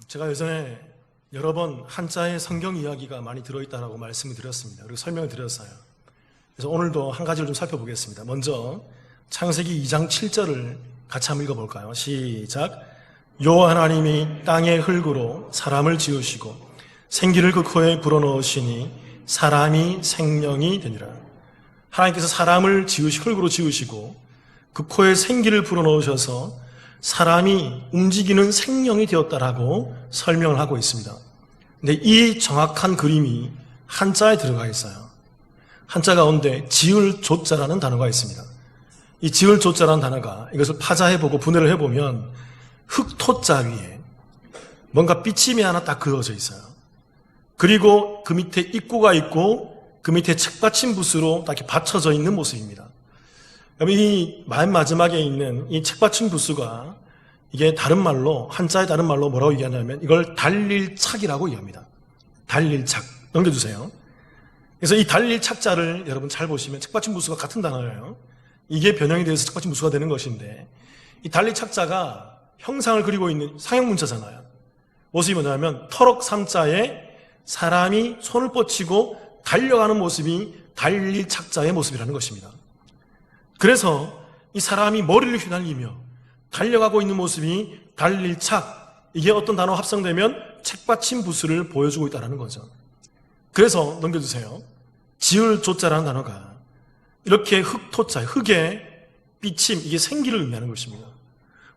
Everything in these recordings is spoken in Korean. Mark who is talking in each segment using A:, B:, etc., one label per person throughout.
A: 제가 예전에 여러 번 한자의 성경 이야기가 많이 들어있다고 말씀을 드렸습니다. 그리고 설명을 드렸어요. 그래서 오늘도 한 가지를 좀 살펴보겠습니다. 먼저 창세기 2장 7절을 같이 한번 읽어볼까요? 시작. 여호와 하나님이 땅의 흙으로 사람을 지으시고 생기를 그 코에 불어넣으시니 사람이 생명이 되니라. 하나님께서 사람을 흙으로 지으시고 그 코에 생기를 불어넣으셔서 사람이 움직이는 생명이 되었다라고 설명을 하고 있습니다. 근데 이 정확한 그림이 한자에 들어가 있어요. 한자 가운데 지을 조자라는 단어가 있습니다. 이 지을 조자라는 단어가 이것을 파자해보고 분해를 해보면 흙토자 위에 뭔가 삐침이 하나 딱 그어져 있어요. 그리고 그 밑에 입구가 있고 그 밑에 책받침 붓으로 딱 이렇게 받쳐져 있는 모습입니다. 이 맨 마지막에 있는 이 책받침 부수가 이게 다른 말로, 한자의 다른 말로 뭐라고 얘기하냐면 이걸 달릴착이라고 얘기합니다. 달릴착. 넘겨주세요. 그래서 이 달릴착자를 여러분 잘 보시면 책받침 부수가 같은 단어예요. 이게 변형이 돼서 책받침 부수가 되는 것인데 이 달릴착자가 형상을 그리고 있는 상형문자잖아요. 모습이 뭐냐면 터럭 삼자에 사람이 손을 뻗치고 달려가는 모습이 달릴착자의 모습이라는 것입니다. 그래서 이 사람이 머리를 휘날리며 달려가고 있는 모습이 달릴착, 이게 어떤 단어와 합성되면 책받침 부수를 보여주고 있다는 거죠. 그래서 넘겨주세요. 지을 조자라는 단어가 이렇게 흙토자, 흙의 삐침, 이게 생기를 의미하는 것입니다.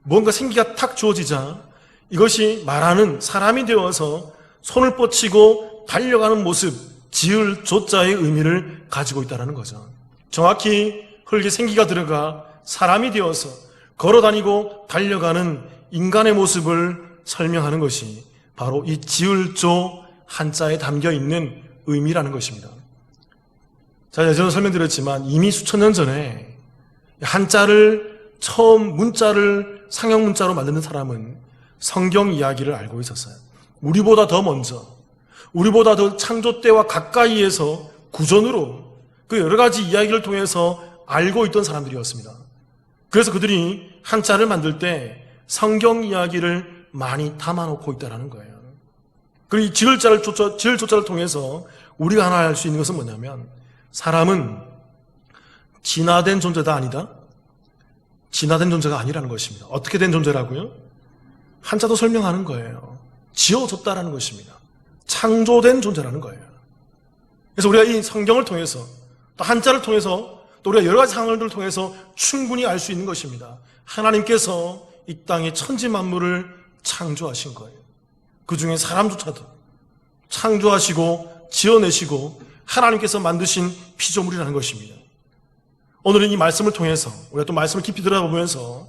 A: 뭔가 생기가 탁 주어지자 이것이 말하는 사람이 되어서 손을 뻗치고 달려가는 모습, 지을 조자의 의미를 가지고 있다는 거죠. 정확히 흙에 생기가 들어가 사람이 되어서 걸어다니고 달려가는 인간의 모습을 설명하는 것이 바로 이 지을조 한자에 담겨있는 의미라는 것입니다. 자, 예전에 설명드렸지만 이미 수천 년 전에 한자를 처음 문자를 상형문자로 만드는 사람은 성경 이야기를 알고 있었어요. 우리보다 더 먼저, 우리보다 더 창조 때와 가까이에서 구전으로 그 여러 가지 이야기를 통해서 알고 있던 사람들이었습니다. 그래서 그들이 한자를 만들 때 성경 이야기를 많이 담아놓고 있다는 거예요. 그리고 이 지을 조자를 통해서 우리가 하나 알 수 있는 것은 뭐냐면 사람은 진화된 존재다 아니다? 진화된 존재가 아니라는 것입니다. 어떻게 된 존재라고요? 한자도 설명하는 거예요. 지어졌다라는 것입니다. 창조된 존재라는 거예요. 그래서 우리가 이 성경을 통해서 또 한자를 통해서 또 우리가 여러 가지 상황들을 통해서 충분히 알 수 있는 것입니다. 하나님께서 이 땅에 천지 만물을 창조하신 거예요. 그 중에 사람조차도 창조하시고 지어내시고 하나님께서 만드신 피조물이라는 것입니다. 오늘은 이 말씀을 통해서 우리가 또 말씀을 깊이 들어보면서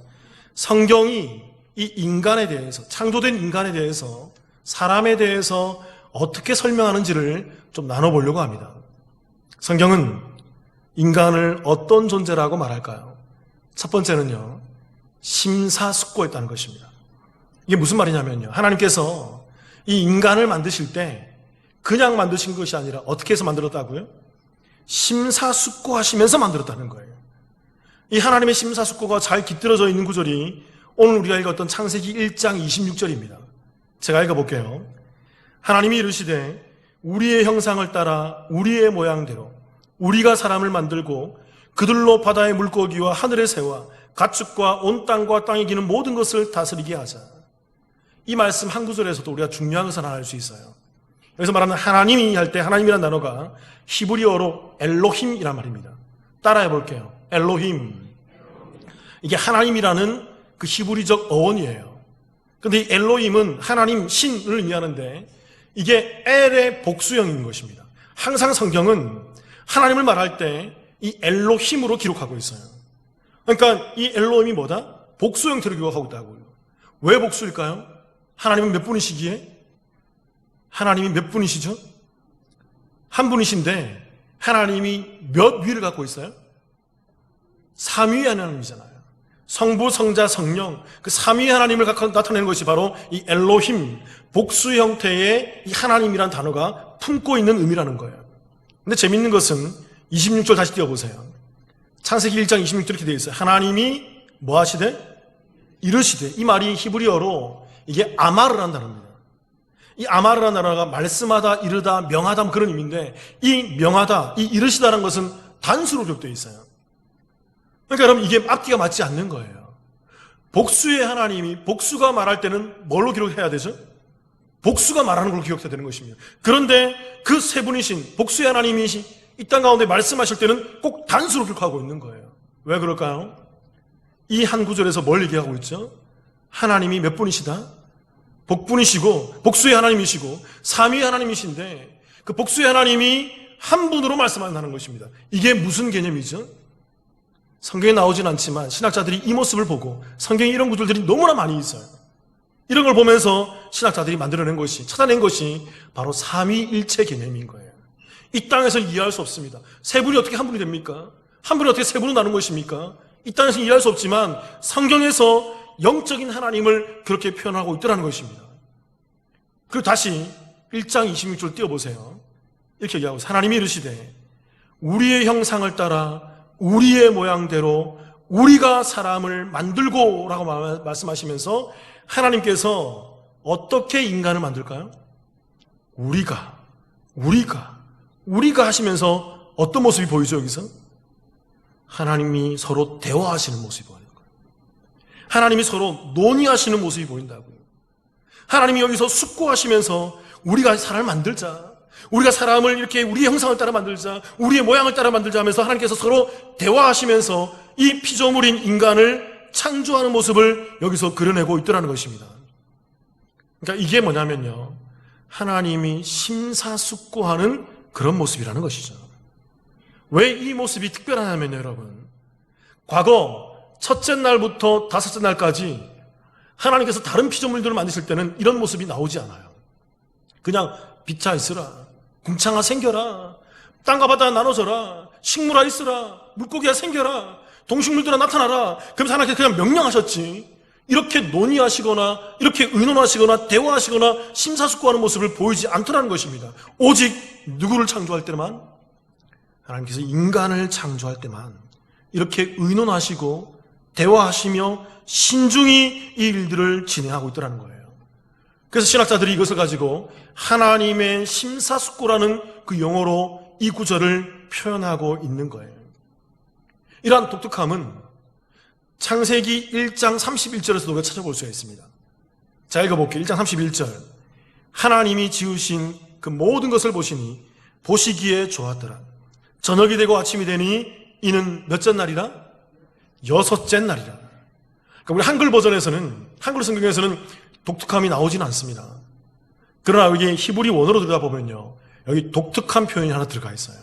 A: 성경이 이 인간에 대해서, 창조된 인간에 대해서, 사람에 대해서 어떻게 설명하는지를 좀 나눠보려고 합니다. 성경은 인간을 어떤 존재라고 말할까요? 첫 번째는요, 심사숙고했다는 것입니다. 이게 무슨 말이냐면요, 하나님께서 이 인간을 만드실 때 그냥 만드신 것이 아니라 어떻게 해서 만들었다고요? 심사숙고하시면서 만들었다는 거예요. 이 하나님의 심사숙고가 잘 깃들어져 있는 구절이 오늘 우리가 읽었던 창세기 1장 26절입니다. 제가 읽어볼게요. 하나님이 이르시되 우리의 형상을 따라 우리의 모양대로 우리가 사람을 만들고 그들로 바다의 물고기와 하늘의 새와 가축과 온 땅과 땅에 기는 모든 것을 다스리게 하자. 이 말씀 한 구절에서도 우리가 중요한 것을 하나 알 수 있어요. 여기서 말하는 하나님이 할 때 하나님이라는 단어가 히브리어로 엘로힘이란 말입니다. 따라해 볼게요. 엘로힘. 이게 하나님이라는 그 히브리적 어원이에요. 그런데 이 엘로힘은 하나님, 신을 의미하는데 이게 엘의 복수형인 것입니다. 항상 성경은 하나님을 말할 때 이 엘로힘으로 기록하고 있어요. 그러니까 이 엘로힘이 뭐다? 복수 형태로 기록하고 있다고요. 왜 복수일까요? 하나님은 몇 분이시기에? 하나님이 몇 분이시죠? 한 분이신데 하나님이 몇 위를 갖고 있어요? 3위 하나님이잖아요. 성부, 성자, 성령, 그 3위 하나님을 나타내는 것이 바로 이 엘로힘, 복수 형태의 이 하나님이란 단어가 품고 있는 의미라는 거예요. 근데 재밌는 것은 26절 다시 띄워보세요. 창세기 1장 26절 이렇게 되어 있어요. 하나님이 뭐 하시되? 이르시되. 이 말이 히브리어로 이게 아마르라는 단어입니다. 이 아마르라는 단어가 말씀하다, 이르다, 명하다 뭐 그런 의미인데, 이 명하다, 이 이르시다라는 것은 단수로 기록되어 있어요. 그러니까 여러분 이게 앞뒤가 맞지 않는 거예요. 복수의 하나님이 복수가 말할 때는 뭘로 기록해야 되죠? 복수가 말하는 걸로 기록해야 되는 것입니다. 그런데 그 세 분이신 복수의 하나님이신 이 땅 가운데 말씀하실 때는 꼭 단수로 기록하고 있는 거예요. 왜 그럴까요? 이 한 구절에서 뭘 얘기하고 있죠? 하나님이 몇 분이시다? 복분이시고 복수의 하나님이시고 삼위의 하나님이신데 그 복수의 하나님이 한 분으로 말씀한다는 것입니다. 이게 무슨 개념이죠? 성경에 나오진 않지만 신학자들이 이 모습을 보고 성경에 이런 구절들이 너무나 많이 있어요. 이런 걸 보면서 신학자들이 만들어낸 것이, 찾아낸 것이 바로 삼위일체 개념인 거예요. 이 땅에서 이해할 수 없습니다. 세 분이 어떻게 한 분이 됩니까? 한 분이 어떻게 세 분으로 나눈 것입니까? 이 땅에서 이해할 수 없지만 성경에서 영적인 하나님을 그렇게 표현하고 있더라는 것입니다. 그리고 다시 1장 26절 띄워보세요. 이렇게 얘기하고 하나님이 이르시되 우리의 형상을 따라 우리의 모양대로 우리가 사람을 만들고 라고 말씀하시면서 하나님께서 어떻게 인간을 만들까요? 우리가 하시면서 어떤 모습이 보이죠 여기서? 하나님이 서로 대화하시는 모습이 보이는 거예요. 하나님이 서로 논의하시는 모습이 보인다고요. 하나님이 여기서 숙고하시면서 우리가 사람을 만들자, 우리가 사람을 이렇게 우리의 형상을 따라 만들자, 우리의 모양을 따라 만들자 하면서 하나님께서 서로 대화하시면서 이 피조물인 인간을 창조하는 모습을 여기서 그려내고 있더라는 것입니다. 그러니까 이게 뭐냐면요, 하나님이 심사숙고하는 그런 모습이라는 것이죠. 왜 이 모습이 특별하냐면요, 여러분, 과거 첫째 날부터 다섯째 날까지 하나님께서 다른 피조물들을 만드실 때는 이런 모습이 나오지 않아요. 그냥 비차 있으라, 궁창아 생겨라, 땅과 바다 나눠져라, 식물아 있으라, 물고기야 생겨라, 동식물들아 나타나라. 그러면서 하나님께서 그냥 명령하셨지, 이렇게 논의하시거나 이렇게 의논하시거나 대화하시거나 심사숙고하는 모습을 보이지 않더라는 것입니다. 오직 누구를 창조할 때만, 하나님께서 인간을 창조할 때만 이렇게 의논하시고 대화하시며 신중히 이 일들을 진행하고 있더라는 거예요. 그래서 신학자들이 이것을 가지고 하나님의 심사숙고라는 그 용어로 이 구절을 표현하고 있는 거예요. 이러한 독특함은 창세기 1장 31절에서도 우리가 찾아볼 수가 있습니다. 자, 읽어볼게요. 1장 31절. 하나님이 지으신 그 모든 것을 보시니 보시기에 좋았더라. 저녁이 되고 아침이 되니 이는 몇째 날이라? 여섯째 날이라. 그러니까 우리 한글 버전에서는, 한글 성경에서는 독특함이 나오지는 않습니다. 그러나 여기 히브리 원어로 들여다보면요, 여기 독특한 표현이 하나 들어가 있어요.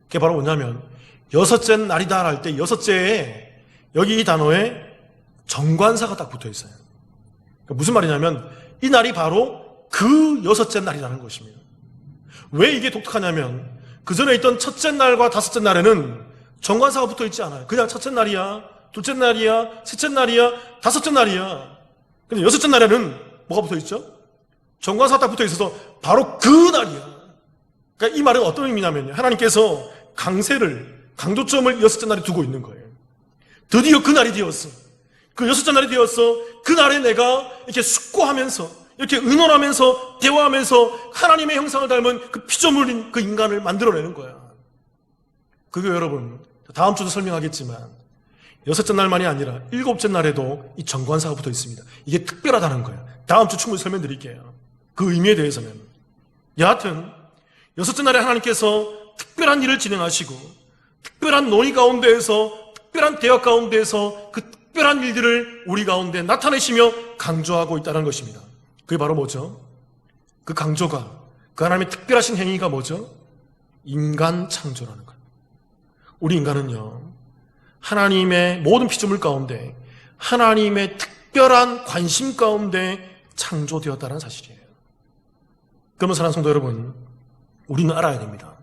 A: 그게 바로 뭐냐면 여섯째 날이다 할 때 여섯째에 여기 이 단어에 정관사가 딱 붙어 있어요. 그러니까 무슨 말이냐면 이 날이 바로 그 여섯째 날이라는 것입니다. 왜 이게 독특하냐면 그 전에 있던 첫째 날과 다섯째 날에는 정관사가 붙어 있지 않아요. 그냥 첫째 날이야, 둘째 날이야, 셋째 날이야, 다섯째 날이야. 근데 여섯째 날에는 뭐가 붙어 있죠? 정관사가 딱 붙어 있어서 바로 그 날이야. 그러니까 이 말은 어떤 의미냐면요, 하나님께서 강조점을 여섯째 날에 두고 있는 거예요. 드디어 그 날이 되었어. 그 여섯째 날이 되었어. 그 날에 내가 이렇게 숙고하면서, 이렇게 의논하면서, 대화하면서 하나님의 형상을 닮은 그 피조물인 그 인간을 만들어내는 거야. 그게 여러분, 다음 주도 설명하겠지만 여섯째 날만이 아니라 일곱째 날에도 이 정관사가 붙어 있습니다. 이게 특별하다는 거예요. 다음 주 충분히 설명드릴게요. 그 의미에 대해서는. 여하튼 여섯째 날에 하나님께서 특별한 일을 진행하시고 특별한 논의 가운데에서, 특별한 대화 가운데에서 그 특별한 일들을 우리 가운데 나타내시며 강조하고 있다는 것입니다. 그게 바로 뭐죠? 그 강조가, 그 하나님의 특별하신 행위가 뭐죠? 인간 창조라는 거예요. 우리 인간은요, 하나님의 모든 피조물 가운데 하나님의 특별한 관심 가운데 창조되었다는 사실이에요. 그러면 사랑하는 성도 여러분, 우리는 알아야 됩니다.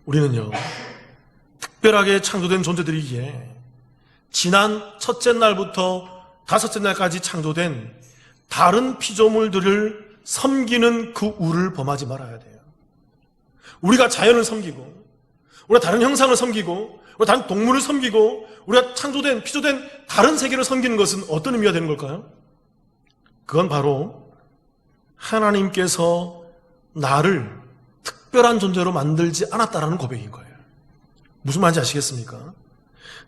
A: 우리는요, 특별하게 창조된 존재들이기에 지난 첫째 날부터 다섯째 날까지 창조된 다른 피조물들을 섬기는 그 우를 범하지 말아야 돼요. 우리가 자연을 섬기고, 우리가 다른 형상을 섬기고, 우리가 다른 동물을 섬기고, 우리가 창조된, 피조된 다른 세계를 섬기는 것은 어떤 의미가 되는 걸까요? 그건 바로 하나님께서 나를 특별한 존재로 만들지 않았다라는 고백인 거예요. 무슨 말인지 아시겠습니까?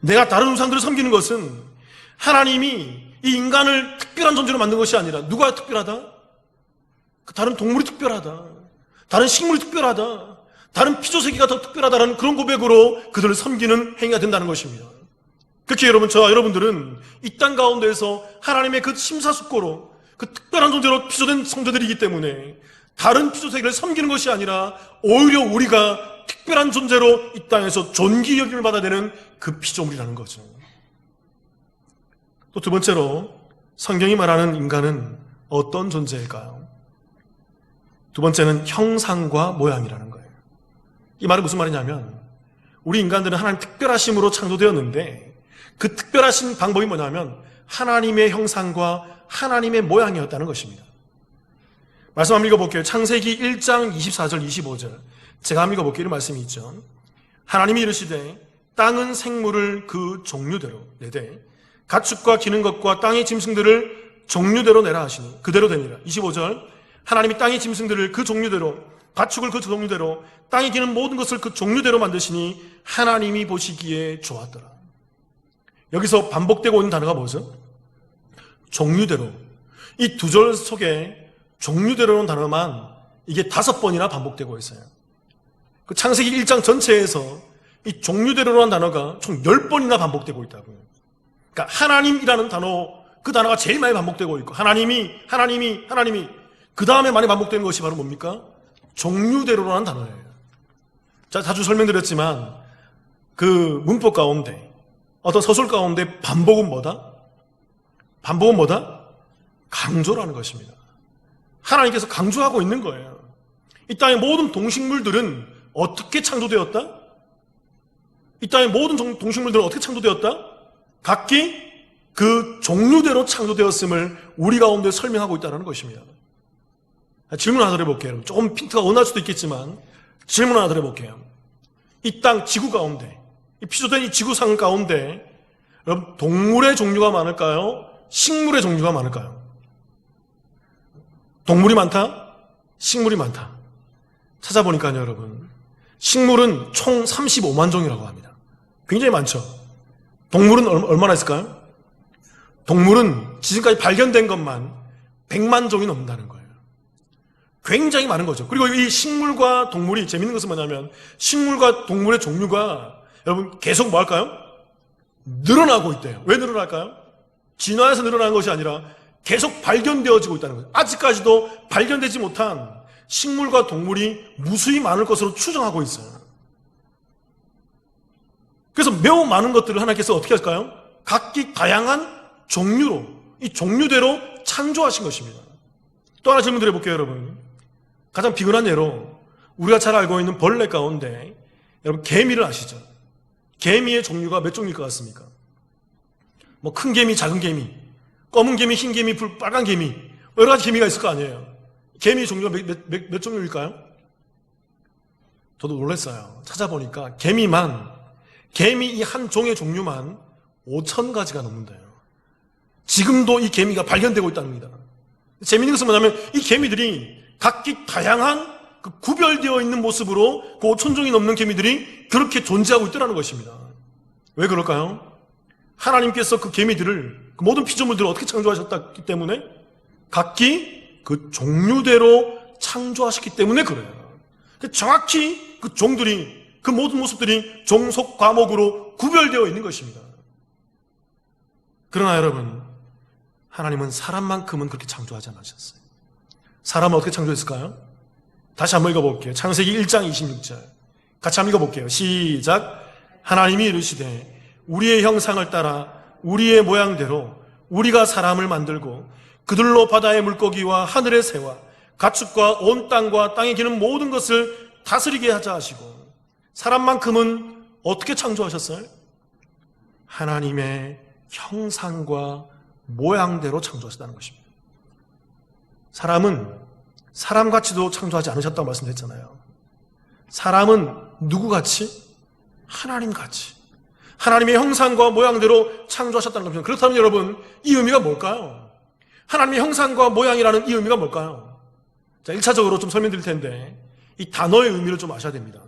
A: 내가 다른 우상들을 섬기는 것은 하나님이 이 인간을 특별한 존재로 만든 것이 아니라 누가 특별하다? 다른 동물이 특별하다. 다른 식물이 특별하다. 다른 피조세계가 더 특별하다는 그런 고백으로 그들을 섬기는 행위가 된다는 것입니다. 그렇게 여러분, 저와 여러분들은 이 땅 가운데에서 하나님의 그 심사숙고로 그 특별한 존재로 피조된 성도들이기 때문에 다른 피조세계를 섬기는 것이 아니라 오히려 우리가 특별한 존재로 이 땅에서 존귀 여김을 받아야 되는 그 피조물이라는 거죠. 또 두 번째로 성경이 말하는 인간은 어떤 존재일까요? 두 번째는 형상과 모양이라는 거예요. 이 말은 무슨 말이냐면 우리 인간들은 하나님 특별하심으로 창조되었는데 그 특별하신 방법이 뭐냐면 하나님의 형상과 하나님의 모양이었다는 것입니다. 말씀 한번 읽어볼게요. 창세기 1장 24절 25절 제가 한번 읽어볼게요. 이런 말씀이 있죠. 하나님이 이르시되 땅은 생물을 그 종류대로 내되 가축과 기는 것과 땅의 짐승들을 종류대로 내라 하시니 그대로 되니라. 25절 하나님이 땅의 짐승들을 그 종류대로 가축을 그 종류대로 땅에 기는 모든 것을 그 종류대로 만드시니 하나님이 보시기에 좋았더라. 여기서 반복되고 있는 단어가 뭐죠? 종류대로. 이 두 절 속에 종류대로라는 단어만 이게 5번이나 반복되고 있어요. 그 창세기 1장 전체에서 이 종류대로라는 단어가 총 10번이나 반복되고 있다고요. 그러니까 하나님이라는 단어, 그 단어가 제일 많이 반복되고 있고 하나님이 그 다음에 많이 반복되는 것이 바로 뭡니까? 종류대로라는 단어예요. 자, 자주 설명드렸지만 그 문법 가운데 어떤 서술 가운데 반복은 뭐다? 반복은 뭐다? 강조라는 것입니다. 하나님께서 강조하고 있는 거예요. 이 땅의 모든 동식물들은 어떻게 창조되었다? 이 땅의 모든 동식물들은 어떻게 창조되었다? 각기 그 종류대로 창조되었음을 우리 가운데 설명하고 있다는 것입니다. 질문 하나 드려볼게요. 조금 핀트가 원할 수도 있겠지만 질문 하나 드려볼게요. 이 땅 지구 가운데, 이 피조된 이 지구상 가운데 여러분 동물의 종류가 많을까요? 식물의 종류가 많을까요? 동물이 많다? 식물이 많다. 찾아보니까요, 여러분. 식물은 총 35만 종이라고 합니다. 굉장히 많죠. 동물은 얼마나 있을까요? 동물은 지금까지 발견된 것만 100만 종이 넘는다는 거예요. 굉장히 많은 거죠. 그리고 이 식물과 동물이 재밌는 것은 뭐냐면 식물과 동물의 종류가 여러분 계속 뭐 할까요? 늘어나고 있대요. 왜 늘어날까요? 진화해서 늘어나는 것이 아니라 계속 발견되어지고 있다는 거예요. 아직까지도 발견되지 못한 식물과 동물이 무수히 많을 것으로 추정하고 있어요. 그래서 매우 많은 것들을 하나님께서 어떻게 할까요? 각기 다양한 종류로, 이 종류대로 창조하신 것입니다. 또 하나 질문 드려볼게요, 여러분. 가장 비근한 예로 우리가 잘 알고 있는 벌레 가운데 여러분 개미를 아시죠? 개미의 종류가 몇 종일 것 같습니까? 뭐 큰 개미, 작은 개미, 검은 개미, 흰 개미, 빨간 개미, 여러 가지 개미가 있을 거 아니에요. 개미 종류가 몇 종류일까요? 저도 놀랐어요. 찾아보니까 개미 이 한 종의 종류만 5,000가지가 넘는데요. 지금도 이 개미가 발견되고 있답니다. 재미있는 것은 뭐냐면 이 개미들이 각기 다양한 그 구별되어 있는 모습으로 그 5,000종이 넘는 개미들이 그렇게 존재하고 있더라는 것입니다. 왜 그럴까요? 하나님께서 그 개미들을, 그 모든 피조물들을 어떻게 창조하셨기 때문에 각기 그 종류대로 창조하셨기 때문에 그래요. 정확히 그 종들이, 그 모든 모습들이 종속 과목으로 구별되어 있는 것입니다. 그러나 여러분, 하나님은 사람만큼은 그렇게 창조하지 않으셨어요. 사람은 어떻게 창조했을까요? 다시 한번 읽어볼게요. 창세기 1장 26절 같이 한번 읽어볼게요. 시작. 하나님이 이르시되 우리의 형상을 따라 우리의 모양대로 우리가 사람을 만들고 그들로 바다의 물고기와 하늘의 새와 가축과 온 땅과 땅에 기는 모든 것을 다스리게 하자 하시고 사람만큼은 어떻게 창조하셨어요? 하나님의 형상과 모양대로 창조하셨다는 것입니다. 사람은 사람같이도 창조하지 않으셨다고 말씀드렸잖아요. 사람은 누구같이? 하나님같이. 하나님의 형상과 모양대로 창조하셨다는 겁니다. 그렇다면 여러분, 이 의미가 뭘까요? 하나님의 형상과 모양이라는 이 의미가 뭘까요? 자, 1차적으로 좀 설명드릴 텐데 이 단어의 의미를 좀 아셔야 됩니다.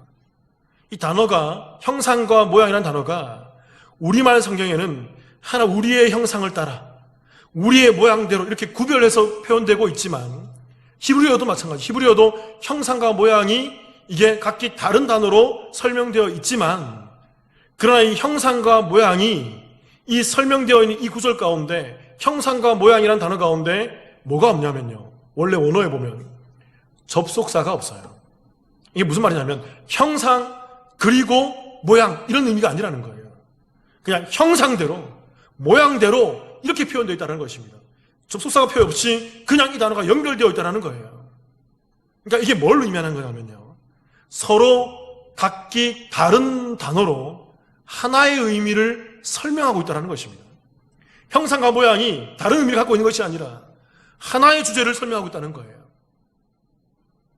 A: 이 단어가 형상과 모양이라는 단어가 우리말 성경에는 하나 우리의 형상을 따라 우리의 모양대로 이렇게 구별해서 표현되고 있지만 히브리어도 마찬가지. 히브리어도 형상과 모양이 이게 각기 다른 단어로 설명되어 있지만 그러나 이 형상과 모양이 이 설명되어 있는 이 구절 가운데 형상과 모양이라는 단어 가운데 뭐가 없냐면요. 원래 원어에 보면 접속사가 없어요. 이게 무슨 말이냐면 형상 그리고 모양 이런 의미가 아니라는 거예요. 그냥 형상대로 모양대로 이렇게 표현되어 있다는 것입니다. 접속사가 표현 없이 그냥 이 단어가 연결되어 있다는 거예요. 그러니까 이게 뭘 의미하는 거냐면요. 서로 각기 다른 단어로 하나의 의미를 설명하고 있다는 것입니다. 형상과 모양이 다른 의미를 갖고 있는 것이 아니라 하나의 주제를 설명하고 있다는 거예요.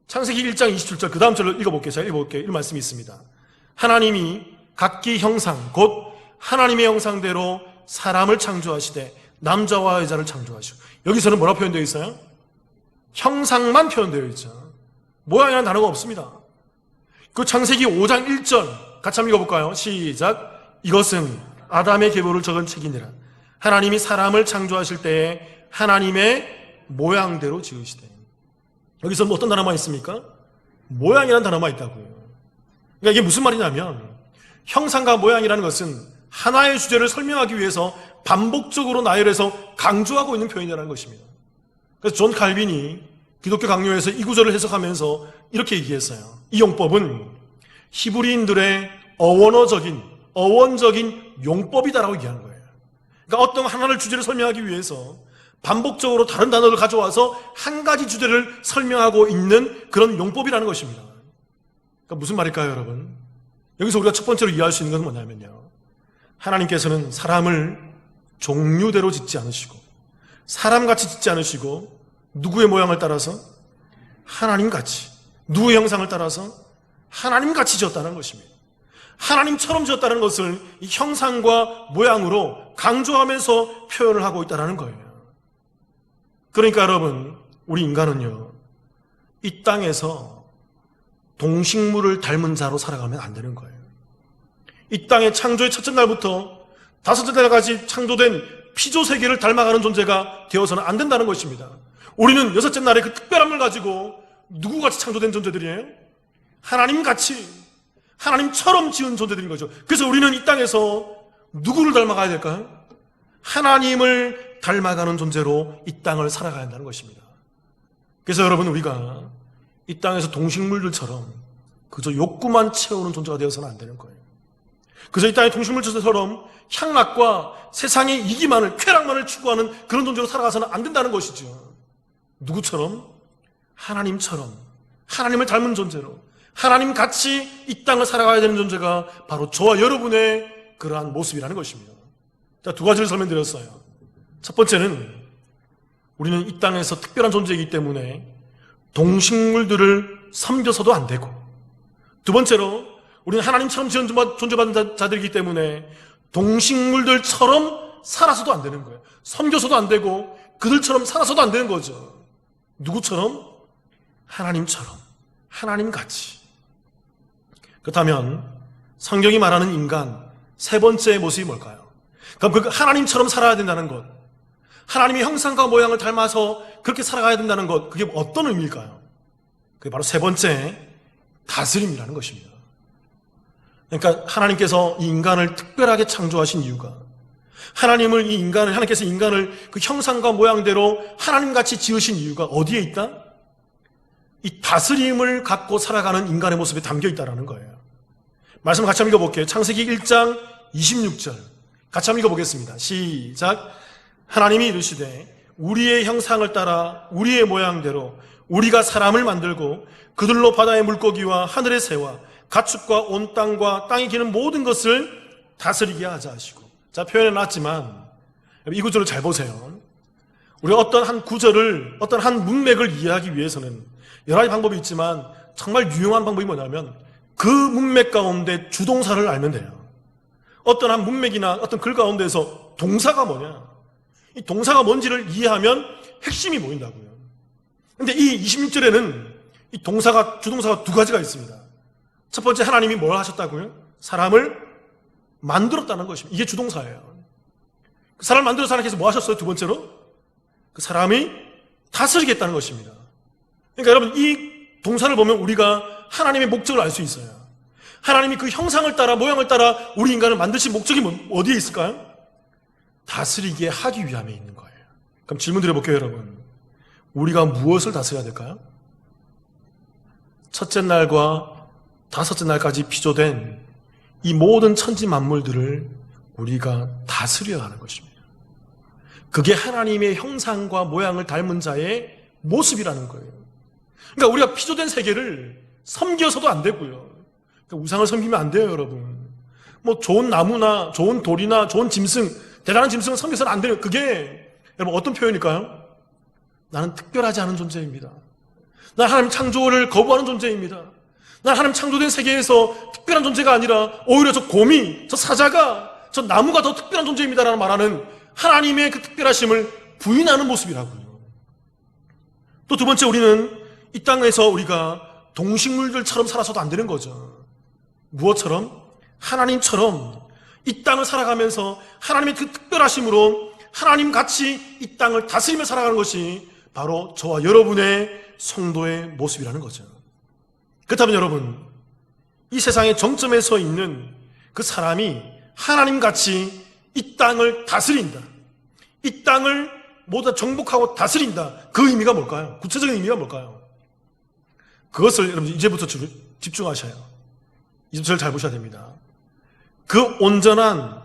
A: 창세기 1장 27절 그 다음 절을 읽어볼게요. 제가 읽어볼게요. 이 말씀이 있습니다. 하나님이 각기 형상 곧 하나님의 형상대로 사람을 창조하시되 남자와 여자를 창조하시고 여기서는 뭐라 표현되어 있어요? 형상만 표현되어 있죠. 모양이라는 단어가 없습니다. 그 창세기 5장 1절 같이 한번 읽어볼까요? 시작. 이것은 아담의 계보를 적은 책이니라. 하나님이 사람을 창조하실 때에 하나님의 모양대로 지으시되. 여기서 뭐 어떤 단어만 있습니까? 모양이라는 단어만 있다고요. 그러니까 이게 무슨 말이냐면 형상과 모양이라는 것은 하나의 주제를 설명하기 위해서 반복적으로 나열해서 강조하고 있는 표현이라는 것입니다. 그래서 존 칼빈이 기독교 강요에서 이 구절을 해석하면서 이렇게 얘기했어요. 이 용법은 히브리인들의 어원적인 용법이다라고 얘기하는 거예요. 그러니까 어떤 하나를 주제를 설명하기 위해서 반복적으로 다른 단어를 가져와서 한 가지 주제를 설명하고 있는 그런 용법이라는 것입니다. 그러니까 무슨 말일까요, 여러분? 여기서 우리가 첫 번째로 이해할 수 있는 것은 뭐냐면요. 하나님께서는 사람을 종류대로 짓지 않으시고 사람같이 짓지 않으시고 누구의 모양을 따라서? 하나님같이, 누구의 형상을 따라서? 하나님같이 지었다는 것입니다. 하나님처럼 지었다는 것을 이 형상과 모양으로 강조하면서 표현을 하고 있다는 거예요. 그러니까 여러분, 우리 인간은요, 이 땅에서 동식물을 닮은 자로 살아가면 안 되는 거예요. 이 땅의 창조의 첫째 날부터 다섯째 날까지 창조된 피조 세계를 닮아가는 존재가 되어서는 안 된다는 것입니다. 우리는 여섯째 날에 그 특별함을 가지고 누구같이 창조된 존재들이에요? 하나님같이, 하나님처럼 지은 존재들인 거죠. 그래서 우리는 이 땅에서 누구를 닮아가야 될까요? 하나님을 닮아가는 존재로 이 땅을 살아가야 한다는 것입니다. 그래서 여러분, 우리가 이 땅에서 동식물들처럼 그저 욕구만 채우는 존재가 되어서는 안 되는 거예요. 그래서 이 땅의 동식물처럼 향락과 세상의 이기만을, 쾌락만을 추구하는 그런 존재로 살아가서는 안 된다는 것이죠. 누구처럼? 하나님처럼, 하나님을 닮은 존재로, 하나님같이 이 땅을 살아가야 되는 존재가 바로 저와 여러분의 그러한 모습이라는 것입니다. 자, 두 가지를 설명드렸어요. 첫 번째는 우리는 이 땅에서 특별한 존재이기 때문에 동식물들을 섬겨서도 안 되고, 두 번째로 우리는 하나님처럼 지은 존재받은 자들이기 때문에 동식물들처럼 살아서도 안 되는 거예요. 섬겨서도 안 되고 그들처럼 살아서도 안 되는 거죠. 누구처럼? 하나님처럼, 하나님같이. 그렇다면 성경이 말하는 인간 세 번째 모습이 뭘까요? 그럼 그 하나님처럼 살아야 된다는 것, 하나님의 형상과 모양을 닮아서 그렇게 살아가야 된다는 것, 그게 어떤 의미일까요? 그게 바로 세 번째, 다스림이라는 것입니다. 그러니까 하나님께서 이 인간을 특별하게 창조하신 이유가, 하나님께서 인간을 그 형상과 모양대로 하나님같이 지으신 이유가 어디에 있다? 이 다스림을 갖고 살아가는 인간의 모습에 담겨 있다는 거예요. 말씀 같이 한번 읽어볼게요. 창세기 1장 26절 같이 한번 읽어보겠습니다. 시작. 하나님이 이르시되 우리의 형상을 따라 우리의 모양대로 우리가 사람을 만들고 그들로 바다의 물고기와 하늘의 새와 가축과 온 땅과 땅에 기는 모든 것을 다스리게 하자 하시고. 자, 표현해놨지만 이 구절을 잘 보세요. 우리가 어떤 한 구절을, 어떤 한 문맥을 이해하기 위해서는 여러 가지 방법이 있지만 정말 유용한 방법이 뭐냐면 그 문맥 가운데 주동사를 알면 돼요. 어떤 한 문맥이나 어떤 글 가운데에서 동사가 뭐냐, 이 동사가 뭔지를 이해하면 핵심이 보인다고요. 근데 이 26절에는 이 주동사가 두 가지가 있습니다. 첫 번째, 하나님이 뭘 하셨다고요? 사람을 만들었다는 것입니다. 이게 주동사예요. 그 사람을 만들어서 하나님께서 뭐 하셨어요? 두 번째로, 그 사람이 다스리겠다는 것입니다. 그러니까 여러분, 이 동사를 보면 우리가 하나님의 목적을 알 수 있어요. 하나님이 그 형상을 따라, 모양을 따라 우리 인간을 만드신 목적이 어디에 있을까요? 다스리게 하기 위함에 있는 거예요. 그럼 질문 드려볼게요, 여러분. 우리가 무엇을 다스려야 될까요? 첫째 날과 다섯째 날까지 피조된 이 모든 천지 만물들을 우리가 다스려야 하는 것입니다. 그게 하나님의 형상과 모양을 닮은 자의 모습이라는 거예요. 그러니까 우리가 피조된 세계를 섬겨서도 안 되고요. 그러니까 우상을 섬기면 안 돼요, 여러분. 뭐 좋은 나무나 좋은 돌이나 좋은 짐승, 대단한 짐승을 섬겨서는 안 돼요. 그게 여러분 어떤 표현일까요? 나는 특별하지 않은 존재입니다. 난 하나님 창조를 거부하는 존재입니다. 난 하나님 창조된 세계에서 특별한 존재가 아니라 오히려 저 곰이, 저 사자가, 저 나무가 더 특별한 존재입니다라는 말하는 하나님의 그 특별하심을 부인하는 모습이라고요. 또 두 번째, 우리는 이 땅에서 우리가 동식물들처럼 살아서도 안 되는 거죠. 무엇처럼? 하나님처럼 이 땅을 살아가면서 하나님의 그 특별하심으로 하나님같이 이 땅을 다스리며 살아가는 것이 바로 저와 여러분의 성도의 모습이라는 거죠. 그렇다면 여러분, 이 세상의 정점에 서 있는 그 사람이 하나님같이 이 땅을 다스린다, 이 땅을 모두 다 정복하고 다스린다, 그 의미가 뭘까요? 구체적인 의미가 뭘까요? 그것을 여러분 이제부터 집중하셔요. 이제부터 잘 보셔야 됩니다. 그 온전한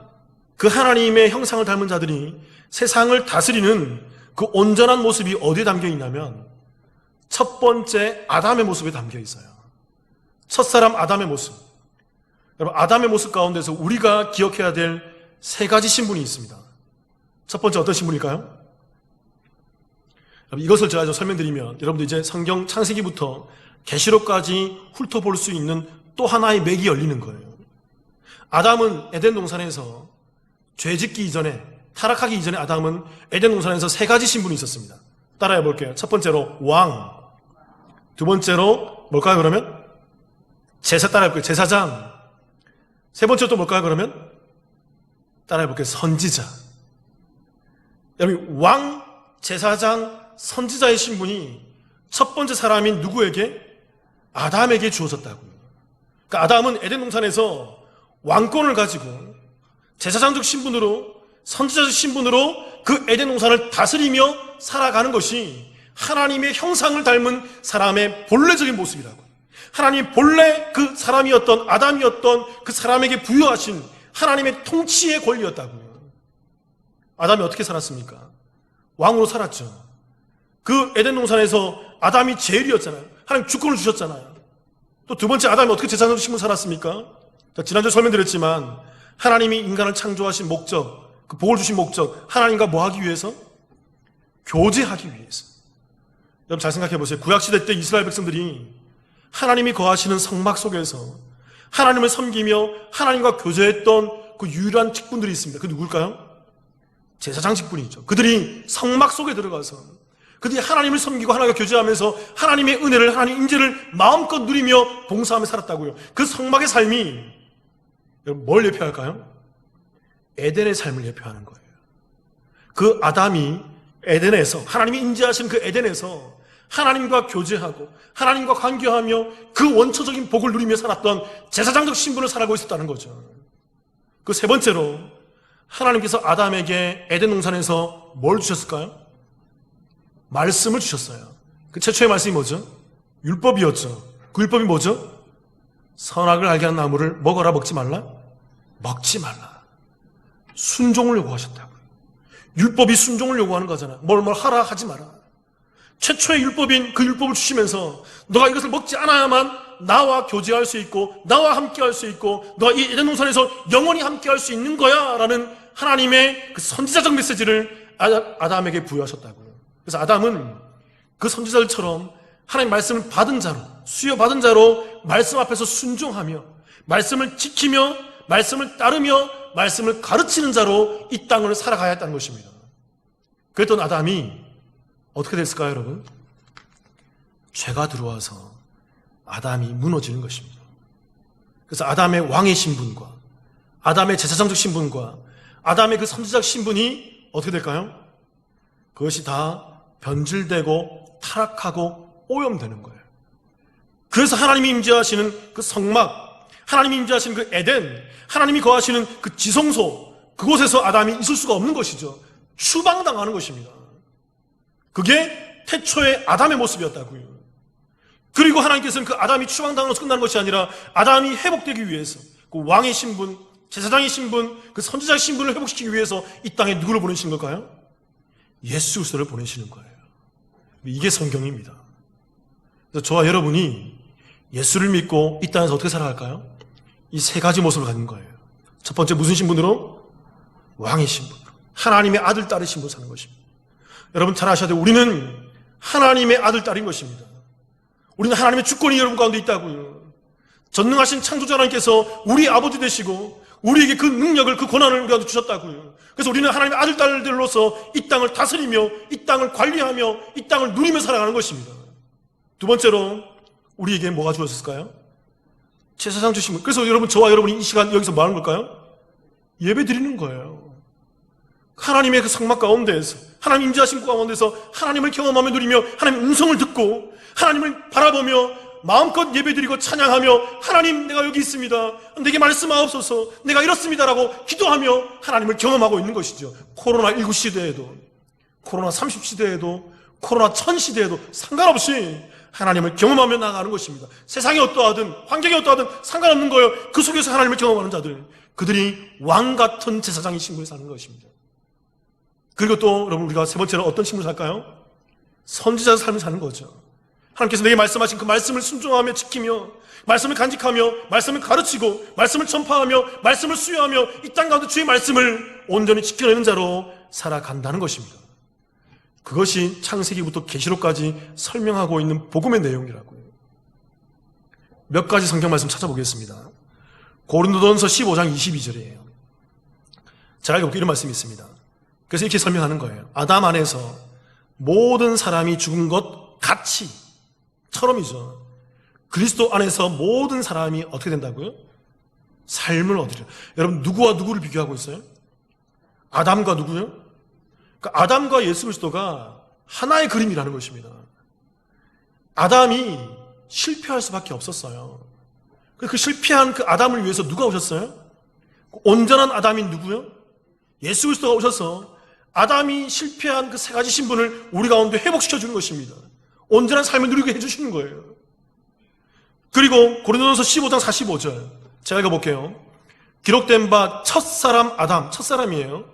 A: 그 하나님의 형상을 닮은 자들이 세상을 다스리는 그 온전한 모습이 어디에 담겨 있냐면 첫 번째 아담의 모습에 담겨 있어요. 첫사람 아담의 모습. 여러분, 아담의 모습 가운데서 우리가 기억해야 될 세 가지 신분이 있습니다. 첫 번째 어떤 신분일까요? 이것을 제가 좀 설명드리면 여러분들 이제 성경 창세기부터 계시록까지 훑어볼 수 있는 또 하나의 맥이 열리는 거예요. 아담은 에덴 동산에서 죄짓기 이전에, 타락하기 이전에 아담은 에덴 동산에서 세 가지 신분이 있었습니다. 따라해 볼게요. 첫 번째로 왕, 두 번째로 뭘까요 그러면? 따라해 볼게요. 제사장. 세 번째로 또 뭘까요 그러면? 따라해 볼게요. 선지자. 여러분, 왕, 제사장, 선지자의 신분이 첫 번째 사람인 누구에게? 아담에게 주어졌다고요. 그러니까 아담은 에덴 동산에서 왕권을 가지고 제사장적 신분으로, 선지자적 신분으로 그 에덴 동산을 다스리며 살아가는 것이 하나님의 형상을 닮은 사람의 본래적인 모습이라고요. 하나님이 본래 그 사람이었던, 아담이었던 그 사람에게 부여하신 하나님의 통치의 권리였다고요. 아담이 어떻게 살았습니까? 왕으로 살았죠. 그 에덴 동산에서 아담이 제일이었잖아요. 하나님 주권을 주셨잖아요. 또 두 번째, 아담이 어떻게 제사장적 신분 살았습니까? 지난주에 설명드렸지만 하나님이 인간을 창조하신 목적, 그 복을 주신 목적, 하나님과 뭐 하기 위해서? 교제하기 위해서. 여러분 잘 생각해 보세요. 구약시대 때 이스라엘 백성들이 하나님이 거하시는 성막 속에서 하나님을 섬기며 하나님과 교제했던 그 유일한 직분들이 있습니다. 그 누굴까요? 제사장 직분이죠. 그들이 성막 속에 들어가서 그들이 하나님을 섬기고 하나님과 교제하면서 하나님의 은혜를, 하나님의 인재를 마음껏 누리며 봉사하며 살았다고요. 그 성막의 삶이 여러분 뭘 예표할까요? 에덴의 삶을 예표하는 거예요. 그 아담이 에덴에서, 하나님이 인재하신 그 에덴에서 하나님과 교제하고 하나님과 관계하며 그 원초적인 복을 누리며 살았던 제사장적 신분을 살아가고 있었다는 거죠. 그 세 번째로 하나님께서 아담에게 에덴 동산에서 뭘 주셨을까요? 말씀을 주셨어요. 그 최초의 말씀이 뭐죠? 율법이었죠. 그 율법이 뭐죠? 선악을 알게 하는 나무를 먹어라, 먹지 말라? 먹지 말라. 순종을 요구하셨다고요. 율법이 순종을 요구하는 거잖아요. 뭘 하라, 하지 마라. 최초의 율법인 그 율법을 주시면서 너가 이것을 먹지 않아야만 나와 교제할 수 있고 나와 함께 할 수 있고 너가 이 에덴 동산에서 영원히 함께 할 수 있는 거야 라는 하나님의 그 선지자적 메시지를 아담에게 부여하셨다고요. 그래서 아담은 그 선지자들처럼 하나님 말씀을 받은 자로, 수여받은 자로 말씀 앞에서 순종하며 말씀을 지키며 말씀을 따르며 말씀을 가르치는 자로 이 땅을 살아가야 했다는 것입니다. 그랬던 아담이 어떻게 됐을까요, 여러분? 죄가 들어와서 아담이 무너지는 것입니다. 그래서 아담의 왕의 신분과 아담의 제사장적 신분과 아담의 그 선지자적 신분이 어떻게 될까요? 그것이 다 변질되고 타락하고 오염되는 거예요. 그래서 하나님이 임재하시는 그 성막, 하나님이 임재하시는 그 에덴, 하나님이 거하시는 그 지성소, 그곳에서 아담이 있을 수가 없는 것이죠. 추방당하는 것입니다. 그게 태초의 아담의 모습이었다고요. 그리고 하나님께서는 그 아담이 추방당하면서 끝나는 것이 아니라 아담이 회복되기 위해서 그 왕의 신분, 제사장의 신분, 그 선지자의 신분을 회복시키기 위해서 이 땅에 누구를 보내시는 걸까요? 예수 그리스도를 보내시는 거예요. 이게 성경입니다. 그래서 저와 여러분이 예수를 믿고 이 땅에서 어떻게 살아갈까요? 이 세 가지 모습을 가진 거예요. 첫 번째 무슨 신분으로? 왕의 신분으로. 하나님의 아들, 딸의 신분으로 사는 것입니다. 여러분 잘 아셔야 돼요. 우리는 하나님의 아들, 딸인 것입니다. 우리는 하나님의 주권이 여러분 가운데 있다고요. 전능하신 창조자 하나님께서 우리 아버지 되시고 우리에게 그 능력을, 그 권한을 우리한테 주셨다고요. 그래서 우리는 하나님의 아들, 딸들로서 이 땅을 다스리며 이 땅을 관리하며 이 땅을 누리며 살아가는 것입니다. 두 번째로 우리에게 뭐가 주어졌을까요? 제사장 주신 분. 그래서 여러분, 저와 여러분이 이 시간 여기서 뭐 하는 걸까요? 예배 드리는 거예요. 하나님의 그 성막 가운데에서, 하나님 임재하신 가운데서 하나님을 경험하며 누리며 하나님의 음성을 듣고 하나님을 바라보며 마음껏 예배드리고 찬양하며 하나님 내가 여기 있습니다. 내게 말씀하옵소서. 내가 이렇습니다라고 기도하며 하나님을 경험하고 있는 것이죠. 코로나19 시대에도, 코로나 30 시대에도, 코로나 1000 시대에도 상관없이 하나님을 경험하며 나아가는 것입니다. 세상이 어떠하든 환경이 어떠하든 상관없는 거예요. 그 속에서 하나님을 경험하는 자들, 그들이 왕같은 제사장의 신분을 사는 것입니다. 그리고 또 여러분, 우리가 세 번째로 어떤 신분을 살까요? 선지자의 삶을 사는 거죠. 하나님께서 내게 말씀하신 그 말씀을 순종하며 지키며 말씀을 간직하며 말씀을 가르치고 말씀을 전파하며 말씀을 수여하며 이 땅 가운데 주의 말씀을 온전히 지켜내는 자로 살아간다는 것입니다. 그것이 창세기부터 계시록까지 설명하고 있는 복음의 내용이라고요. 몇 가지 성경 말씀 찾아보겠습니다. 고린도전서 15장 22절이에요. 잘 읽어볼게요. 이런 말씀이 있습니다. 그래서 이렇게 설명하는 거예요. 아담 안에서 모든 사람이 죽은 것 같이, 처럼이죠. 그리스도 안에서 모든 사람이 어떻게 된다고요? 삶을 얻으려. 여러분, 누구와 누구를 비교하고 있어요? 아담과 누구요? 그러니까 아담과 예수 그리스도가 하나의 그림이라는 것입니다. 아담이 실패할 수밖에 없었어요. 그 실패한 그 아담을 위해서 누가 오셨어요? 온전한 아담인 누구요? 예수 그리스도가 오셔서 아담이 실패한 그 세 가지 신분을 우리 가운데 회복시켜 주는 것입니다. 온전한 삶을 누리게 해주시는 거예요. 그리고 고린도전서 15장 45절 제가 읽어볼게요. 기록된 바 첫사람 아담, 첫사람이에요.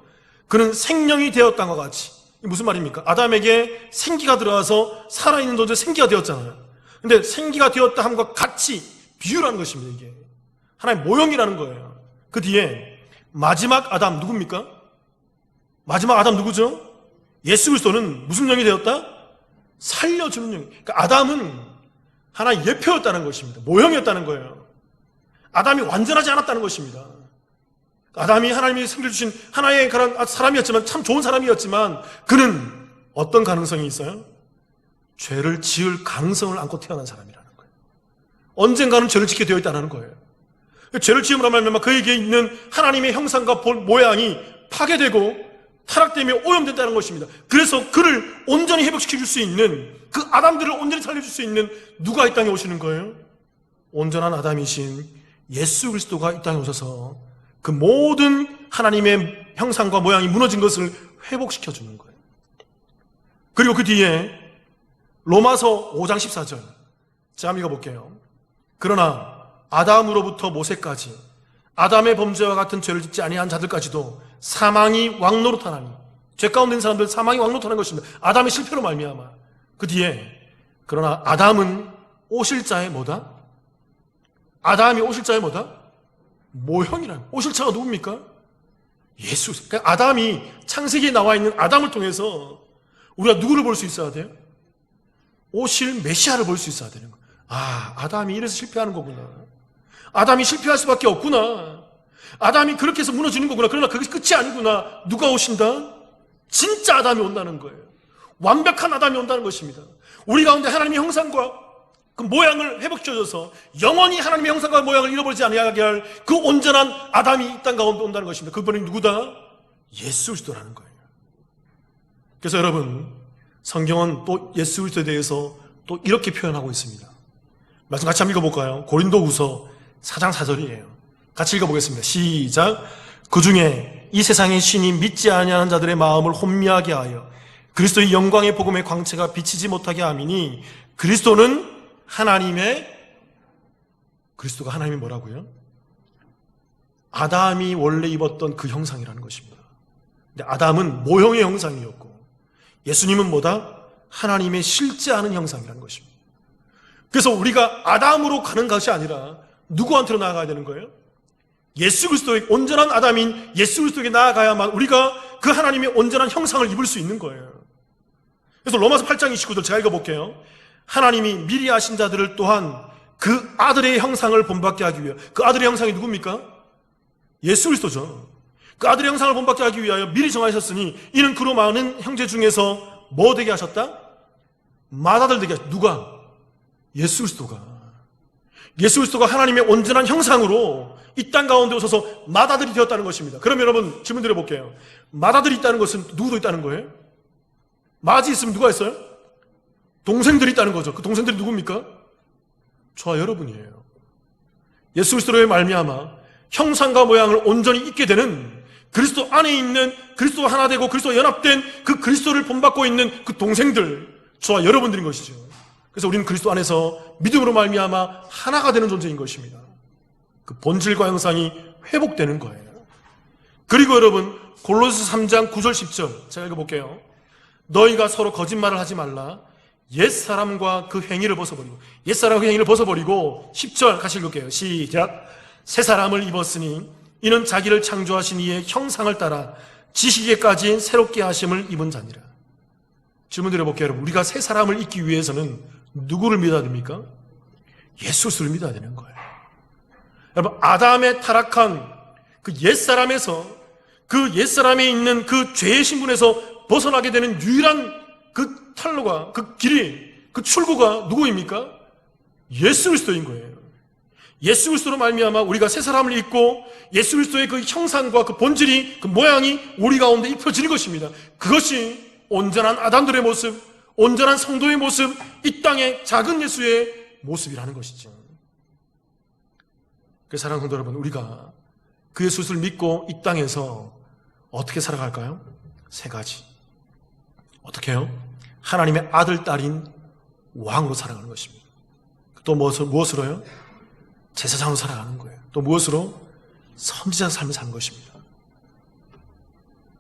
A: 그는 생명이 되었다는 것 같이. 이게 무슨 말입니까? 아담에게 생기가 들어와서 살아있는 존재 생기가 되었잖아요. 근데 생기가 되었다 함과 같이 비유라는 것입니다. 이게 하나의 모형이라는 거예요. 그 뒤에 마지막 아담 누굽니까? 마지막 아담 누구죠? 예수 그리스도는 무슨 영이 되었다? 살려주는 영. 그러니까 아담은 하나의 예표였다는 것입니다. 모형이었다는 거예요. 아담이 완전하지 않았다는 것입니다. 아담이 하나님이 섬겨주신 하나의 그런 사람이었지만, 참 좋은 사람이었지만, 그는 어떤 가능성이 있어요? 죄를 지을 가능성을 안고 태어난 사람이라는 거예요. 언젠가는 죄를 짓게 되어 있다는 거예요. 죄를 지음으로 말미암아 그에게 있는 하나님의 형상과 모양이 파괴되고 타락되며 오염된다는 것입니다. 그래서 그를 온전히 회복시켜줄 수 있는, 그 아담들을 온전히 살려줄 수 있는 누가 이 땅에 오시는 거예요? 온전한 아담이신 예수 그리스도가 이 땅에 오셔서 그 모든 하나님의 형상과 모양이 무너진 것을 회복시켜주는 거예요. 그리고 그 뒤에 로마서 5장 14절 제가 한번 읽어볼게요. 그러나 아담으로부터 모세까지 아담의 범죄와 같은 죄를 짓지 아니한 자들까지도 사망이 왕노릇하나니, 죄 가운데 있는 사람들 사망이 왕노릇하는 것입니다. 아담의 실패로 말미암아. 그 뒤에 그러나 아담은 오실 자의 뭐다? 아담이 오실 자의 뭐다? 모형이란. 오실 자가 누굽니까? 예수. 그러니까 아담이, 창세기에 나와 있는 아담을 통해서 우리가 누구를 볼 수 있어야 돼요? 오실 메시아를 볼 수 있어야 되는 거예요. 아, 아담이 이래서 실패하는 거구나. 아담이 실패할 수밖에 없구나. 아담이 그렇게 해서 무너지는 거구나. 그러나 그게 끝이 아니구나. 누가 오신다? 진짜 아담이 온다는 거예요. 완벽한 아담이 온다는 것입니다. 우리 가운데 하나님의 형상과 그 모양을 회복시켜줘서 영원히 하나님의 형상과 모양을 잃어버리지 아니하게 할 그 온전한 아담이 이 땅 가운데 온다는 것입니다. 그분이 누구다? 예수 그리스도라는 거예요. 그래서 여러분, 성경은 또 예수 그리스도에 대해서 또 이렇게 표현하고 있습니다. 말씀 같이 한번 읽어볼까요? 고린도후서 4장 4절이에요. 같이 읽어보겠습니다. 시작. 그중에 이 세상의 신이 믿지 아니하는 자들의 마음을 혼미하게 하여 그리스도의 영광의 복음의 광채가 비치지 못하게 함이니 그리스도가 하나님의 뭐라고요? 아담이 원래 입었던 그 형상이라는 것입니다. 근데 아담은 모형의 형상이었고 예수님은 뭐다? 하나님의 실제하는 형상이라는 것입니다. 그래서 우리가 아담으로 가는 것이 아니라 누구한테로 나아가야 되는 거예요? 예수 그리스도의 온전한 아담인 예수 그리스도에게 나아가야만 우리가 그 하나님의 온전한 형상을 입을 수 있는 거예요. 그래서 로마서 8장 29절 제가 읽어볼게요. 하나님이 미리 아신 자들을 또한 그 아들의 형상을 본받게 하기 위하여, 그 아들의 형상이 누굽니까? 예수 그리스도죠. 그 아들의 형상을 본받게 하기 위하여 미리 정하셨으니 이는 그로 많은 형제 중에서 뭐 되게 하셨다? 맏아들 되게 하셨다. 누가? 예수 그리스도가. 예수 그리스도가 하나님의 온전한 형상으로 이 땅 가운데 오셔서 맏아들이 되었다는 것입니다. 그럼 여러분 질문 드려볼게요. 맏아들이 있다는 것은 누구도 있다는 거예요? 맏이 있으면 누가 있어요? 동생들이 있다는 거죠. 그 동생들이 누굽니까? 저와 여러분이에요. 예수 그리스도로 말미암아 형상과 모양을 온전히 입게 되는 그리스도 안에 있는 그리스도가 하나 되고 그리스도와 연합된 그 그리스도를 본받고 있는 그 동생들, 저와 여러분들인 것이죠. 그래서 우리는 그리스도 안에서 믿음으로 말미암아 하나가 되는 존재인 것입니다. 그 본질과 형상이 회복되는 거예요. 그리고 여러분 골로새 3장 9절 10절 제가 읽어볼게요. 너희가 서로 거짓말을 하지 말라. 옛사람과 그 행위를 벗어버리고, 옛사람과 그 행위를 벗어버리고 10절 같이 읽을게요. 시작. 새 사람을 입었으니 이는 자기를 창조하신 이의 형상을 따라 지식에까지 새롭게 하심을 입은 자니라. 질문 드려볼게요. 여러분, 우리가 새 사람을 입기 위해서는 누구를 믿어야 됩니까? 예수 그리스도를 믿어야 되는 거예요. 여러분, 아담의 타락한 그 옛사람에서, 그 옛사람에 있는 그 죄의 신분에서 벗어나게 되는 유일한 그 탈로가, 그 길이, 그 출구가 누구입니까? 예수 그리스도인 거예요. 예수 그리스도로 말미암아 우리가 새 사람을 입고 예수 그리스도의 그 형상과 그 본질이, 그 모양이 우리 가운데 입혀지는 것입니다. 그것이 온전한 아담들의 모습, 온전한 성도의 모습, 이 땅의 작은 예수의 모습이라는 것이죠. 그래서 사랑하는 성도 여러분, 우리가 그 예수를 믿고 이 땅에서 어떻게 살아갈까요? 세 가지. 어떻게 해요? 하나님의 아들, 딸인 왕으로 살아가는 것입니다. 또 무엇으로요? 제사장으로 살아가는 거예요. 또 무엇으로? 선지자 삶을 사는 것입니다.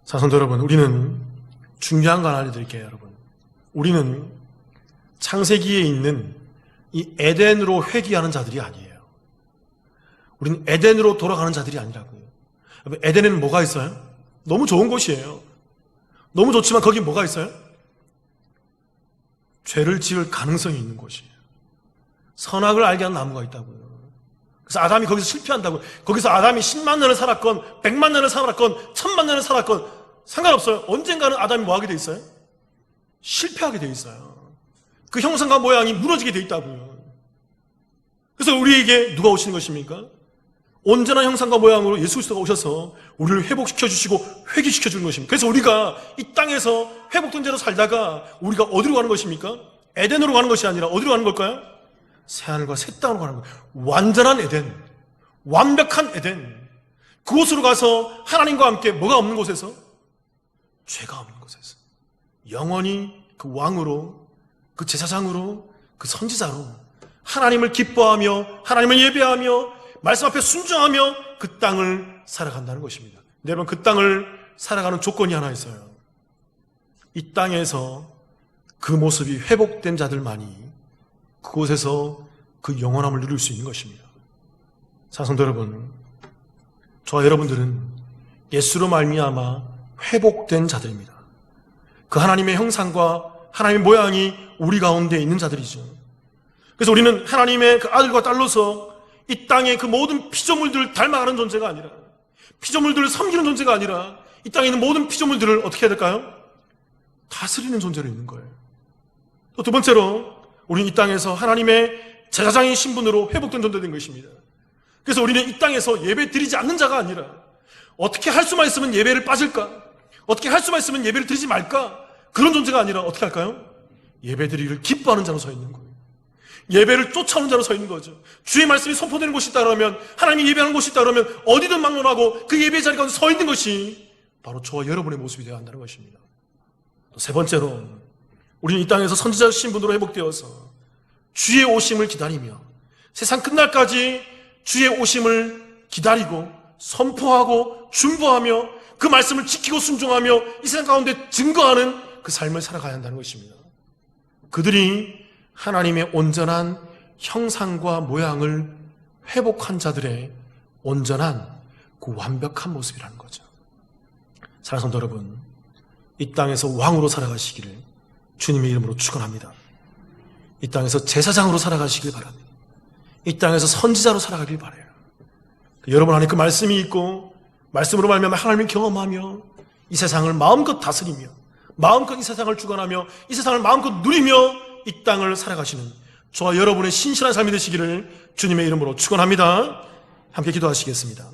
A: 자, 성도 여러분, 우리는 중요한 거 하나 알려드릴게요, 여러분. 우리는 창세기에 있는 이 에덴으로 회귀하는 자들이 아니에요. 우리는 에덴으로 돌아가는 자들이 아니라고요. 에덴에는 뭐가 있어요? 너무 좋은 곳이에요. 너무 좋지만 거기 뭐가 있어요? 죄를 지을 가능성이 있는 곳이에요. 선악을 알게 하는 나무가 있다고요. 그래서 아담이 거기서 실패한다고요. 거기서 아담이 10만 년을 살았건 100만 년을 살았건 1000만 년을 살았건 상관없어요. 언젠가는 아담이 뭐하게 돼 있어요? 실패하게 돼 있어요. 그 형상과 모양이 무너지게 돼 있다고요. 그래서 우리에게 누가 오시는 것입니까? 온전한 형상과 모양으로 예수 그리스도가 오셔서 우리를 회복시켜 주시고 회개시켜 주는 것입니다. 그래서 우리가 이 땅에서 회복된 죄로 살다가 우리가 어디로 가는 것입니까? 에덴으로 가는 것이 아니라 어디로 가는 걸까요? 새하늘과 새 땅으로 가는 거예요. 완전한 에덴, 완벽한 에덴. 그곳으로 가서 하나님과 함께 뭐가 없는 곳에서? 죄가 없는 곳에서 영원히 그 왕으로, 그 제사장으로, 그 선지자로 하나님을 기뻐하며 하나님을 예배하며 말씀 앞에 순종하며 그 땅을 살아간다는 것입니다. 여러분, 그 땅을 살아가는 조건이 하나 있어요. 이 땅에서 그 모습이 회복된 자들만이 그곳에서 그 영원함을 누릴 수 있는 것입니다. 사성도 여러분, 저와 여러분들은 예수로 말미암아 회복된 자들입니다. 그 하나님의 형상과 하나님의 모양이 우리 가운데 있는 자들이죠. 그래서 우리는 하나님의 그 아들과 딸로서 이 땅의 그 모든 피조물들을 닮아가는 존재가 아니라, 피조물들을 섬기는 존재가 아니라 이 땅에 있는 모든 피조물들을 어떻게 해야 될까요? 다스리는 존재로 있는 거예요. 또 두 번째로 우리는 이 땅에서 하나님의 제사장인 신분으로 회복된 존재된 것입니다. 그래서 우리는 이 땅에서 예배 드리지 않는 자가 아니라 어떻게 할 수만 있으면 예배를 빠질까? 어떻게 할 수만 있으면 예배를 드리지 말까? 그런 존재가 아니라 어떻게 할까요? 예배 드리기를 기뻐하는 자로 서 있는 거예요. 예배를 쫓아오는 자로 서 있는 거죠. 주의 말씀이 선포되는 곳이 있다 그러면, 하나님이 예배하는 곳이 있다 그러면 어디든 막론하고 그 예배 자리 가운데 서 있는 것이 바로 저와 여러분의 모습이 되어야 한다는 것입니다. 또 세 번째로 우리는 이 땅에서 선지자 신분으로 회복되어서 주의 오심을 기다리며 세상 끝날까지 주의 오심을 기다리고 선포하고 중보하며 그 말씀을 지키고 순종하며 이 세상 가운데 증거하는 그 삶을 살아가야 한다는 것입니다. 그들이 하나님의 온전한 형상과 모양을 회복한 자들의 온전한 그 완벽한 모습이라는 거죠. 사랑하는 성도 여러분, 이 땅에서 왕으로 살아가시기를 주님의 이름으로 축원합니다. 이 땅에서 제사장으로 살아가시길 바랍니다. 이 땅에서 선지자로 살아가길 바라요. 여러분 안에 그 말씀이 있고 말씀으로 말미암아 하나님을 경험하며 이 세상을 마음껏 다스리며 마음껏 이 세상을 주관하며 이 세상을 마음껏 누리며 이 땅을 살아가시는 저와 여러분의 신실한 삶이 되시기를 주님의 이름으로 축원합니다. 함께 기도하시겠습니다.